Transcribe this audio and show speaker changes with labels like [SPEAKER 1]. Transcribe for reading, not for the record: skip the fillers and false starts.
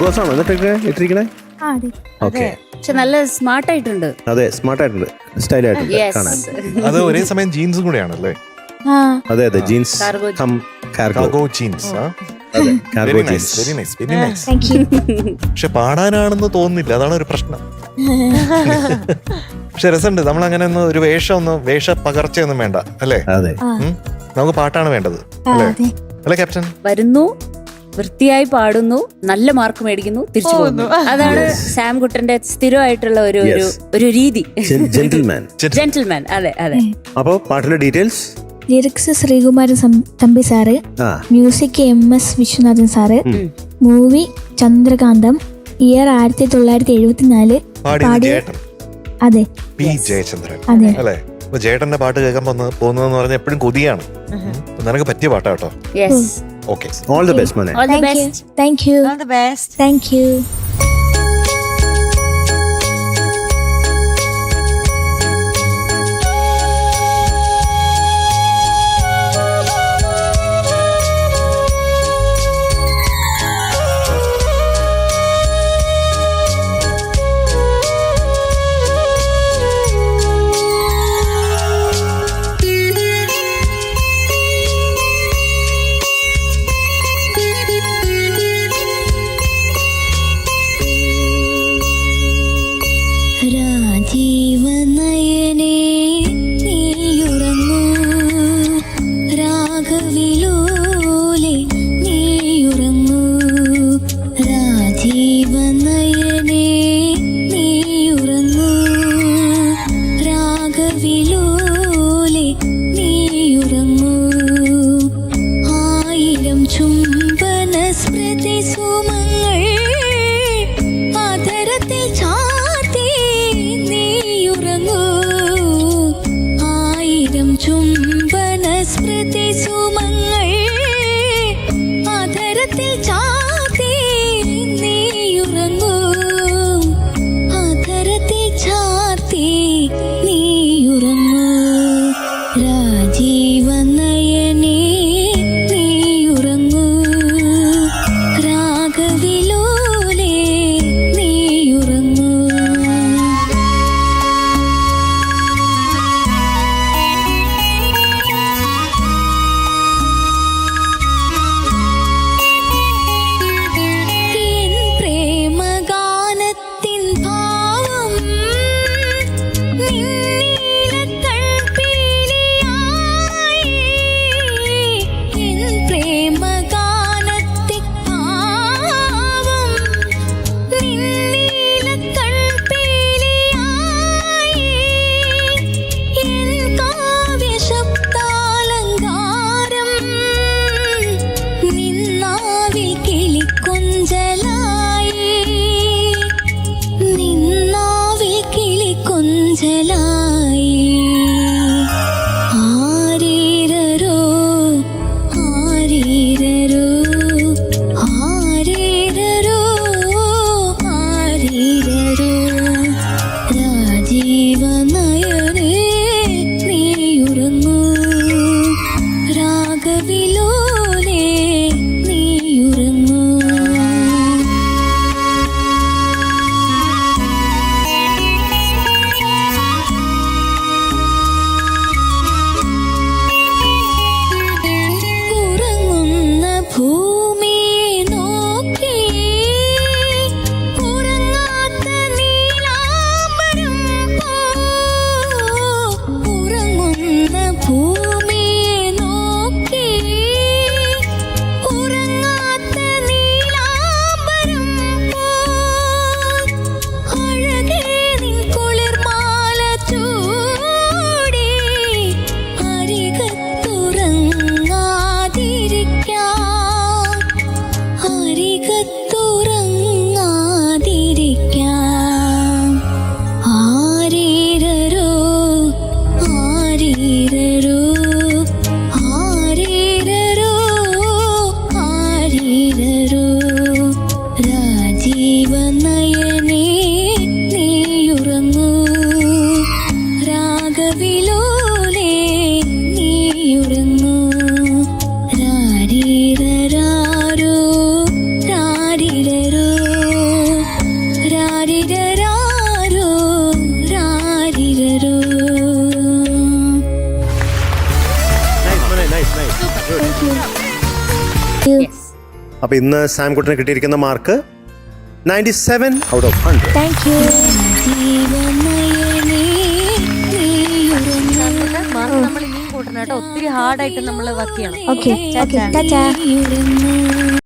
[SPEAKER 1] Glass ആണോ ഇട്ടിരിക്കണേ? Okay.
[SPEAKER 2] പക്ഷെ നല്ല സ്മാർട്ട് ആയിട്ടുണ്ട്.
[SPEAKER 1] അതെ, സ്മാർട്ട് ആയിട്ടുണ്ട്, സ്റ്റൈൽ ആയിട്ടുണ്ട് കാണാൻ.
[SPEAKER 3] അത് ഒരേ സമയം ജീൻസും കൂടെയാണല്ലേ?
[SPEAKER 1] അതെ അതെ, jeans
[SPEAKER 3] cargo jeans.
[SPEAKER 1] Cargo
[SPEAKER 3] very
[SPEAKER 1] jeans.
[SPEAKER 3] Nice, very nice, very nice. പക്ഷെ പാടാനാണെന്ന് തോന്നുന്നില്ല, അതാണ് ഒരു പ്രശ്നം. പക്ഷെ രസമുണ്ട്. നമ്മൾ അങ്ങനെ ഒന്ന് ഒരു വേഷ പകർച്ചയൊന്നും വേണ്ട അല്ലേ?
[SPEAKER 1] അതെ,
[SPEAKER 3] നമുക്ക് പാട്ടാണ് വേണ്ടത് അല്ലേ? അല്ലേ ക്യാപ്റ്റൻ?
[SPEAKER 2] വരുന്നു, വൃത്തിയായി പാടുന്നു, നല്ല മാർക്ക് മേടിക്കുന്നു, തിരിച്ചു പോകുന്നു. അതാണ് സാം കുട്ടന്റെ സ്ഥിരമായിട്ടുള്ള ഒരു രീതി. ജെന്റിൽമാൻ. അതെ അതെ.
[SPEAKER 1] അപ്പോ പാട്ടിന്റെ details:
[SPEAKER 4] lyrics Sreekumaran Thampi sir, music MS Viswanathan sir, movie Chandrakantham, year 1974. അതെ,
[SPEAKER 3] പി ജയചന്ദ്രൻ
[SPEAKER 4] അതെ.
[SPEAKER 3] അല്ലേ? അപ്പൊ ജേട്ടന്റെ പാട്ട് കേൾക്കാൻ പോകുന്നതെന്ന് പറഞ്ഞാൽ എപ്പോഴും കൊതിയാണ്. നിനക്ക് പറ്റിയ പാട്ടാ കേട്ടോ. ഓക്കെ,
[SPEAKER 1] ഓൾ ദി ബെസ്റ്റ് മോനെ.
[SPEAKER 2] All the best.
[SPEAKER 4] Thank you.
[SPEAKER 5] All the best.
[SPEAKER 4] Thank you. രാജീവനയനേ നീയുറങ്ങൂ, രാഗവിലോലെ നീയുറങ്ങൂ. രാജീവനയനേ നീയുറങ്ങൂ, രാഗവിലോലെ നീയുറങ്ങൂ. ആയിരം ചുംബന സ്മൃതി സുമങ്ങൾ ആദരത്തിൽ ചാർത്തി നീയുറങ്ങൂ. ആയിരം ചുംബന സ്മൃതി സുമങ്ങൾ ആദരത്തിൽ ചാർത്തി നീയുറങ്ങൂ. ആദരത്തിൽ ചാർത്തി നീയുറങ്ങൂ. രാജീവനയനേ നീയുറങ്ങൂ, രാഗവിലോലെ നീയുറങ്ങൂ.
[SPEAKER 2] Yes.
[SPEAKER 1] അപ്പൊ ഇന്ന് സാം കുട്ടന് കിട്ടിയിരിക്കുന്ന mark 97 out of 100.
[SPEAKER 5] Thank you.
[SPEAKER 4] ജീവനയനേ നീയുറങ്ങൂ
[SPEAKER 6] മാർക്ക് നമ്മൾ ഇനിയും കൂട്ടണം കേട്ടോ. ഒത്തിരി ഹാർഡായിട്ട് നമ്മൾ വർക്ക് ചെയ്യണം.
[SPEAKER 5] ഓക്കെ ടാറ്റാ.
[SPEAKER 4] നീയുറങ്ങൂ